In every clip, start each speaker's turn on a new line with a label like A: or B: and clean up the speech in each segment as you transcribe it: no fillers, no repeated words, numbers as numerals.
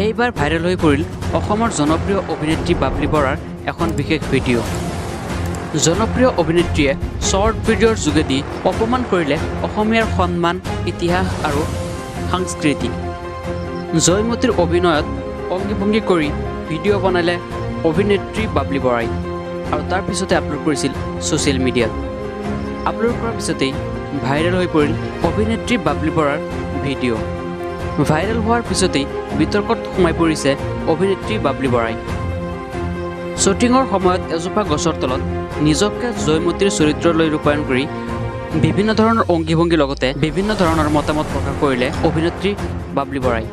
A: এইবাৰ ভাইৰেল হৈ পৰিল অসমৰ জনপ্ৰিয় অভিনেত্ৰী বাবলি বৰাৰ এখন বিশেষ ভিডিঅ'। জনপ্ৰিয় অভিনেত্ৰীয়ে শ্বৰ্ট ভিডিঅ'ৰ যোগেদি অপমান কৰিলে অসমীয়াৰ সন্মান, ইতিহাস আৰু সংস্কৃতি। জয়মতীৰ অভিনয়ত অংগীভংগী কৰি ভিডিঅ' বনালে অভিনেত্ৰী বাবলি বৰাই আৰু তাৰ পিছতে আপলোড কৰিছিল ছ'চিয়েল মিডিয়াত। আপলোড কৰাৰ পিছতেই ভাইৰেল হৈ পৰিল অভিনেত্ৰী বাবলি বৰাৰ ভিডিঅ'। ভাইৰেল হোৱাৰ পিছতেই বিতৰ্কত সোমাই পৰিছে অভিনেত্ৰী বাবলি বৰাই। শ্বুটিঙৰ সময়ত এজোপা গছৰ তলত নিজকে জয়মতীৰ চৰিত্ৰলৈ ৰূপায়ণ কৰি বিভিন্ন ধৰণৰ অংগীভংগীৰ লগতে বিভিন্ন ধৰণৰ মতামত প্ৰকাশ কৰিলে অভিনেত্ৰী বাবলি বৰাই।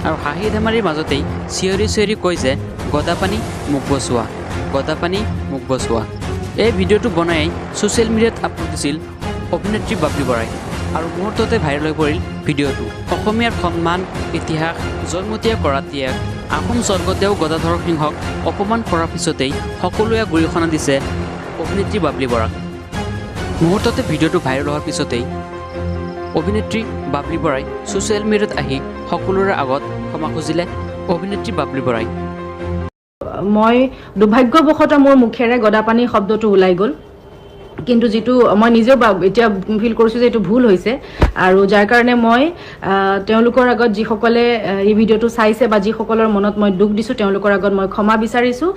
A: আৰু হাঁহি ধেমালিৰ মাজতেই চিঞৰি চিঞৰি কয় যে গদাপানী মোক বচোৱা, গদাপানী মোক বচোৱা। এই ভিডিঅ'টো বনাই ছ'চিয়েল মিডিয়াত আপলোড দিছিল অভিনেত্ৰী বাবলি বৰাই আৰু মুহূৰ্ততে ভাইৰেল হৈ পৰিল ভিডিঅ'টো। অসমীয়াৰ সন্মান, ইতিহাস, জয়মতীয়ে কৰা ত্যাগ, আহোম স্বৰ্গদেউ গদাধৰ সিংহক অপমান কৰাৰ পিছতেই সকলোৱে গৰিহণা দিছে অভিনেত্ৰী বাবলি বৰাক। মুহূৰ্ততে ভিডিঅ'টো ভাইৰেল হোৱাৰ পিছতেই অভিনেত্ৰী বাবলি বৰাই ছ'চিয়েল মিডিয়াত আহি সকলোৰে আগত ক্ষমা খুজিলে অভিনেত্ৰী বাবলি বৰাই।
B: মই দুৰ্ভাগ্যবশতঃ মোৰ মুখেৰে গদাপানী শব্দটো ওলাই গ'ল, কিন্তু যিটো মই নিজেও এতিয়া ফিল কৰিছোঁ যে এইটো ভুল হৈছে আৰু যাৰ কাৰণে মই তেওঁলোকৰ আগত যিসকলে এই ভিডিঅ'টো চাইছে বা যিসকলৰ মনত মই দুখ দিছোঁ তেওঁলোকৰ আগত মই ক্ষমা বিচাৰিছোঁ।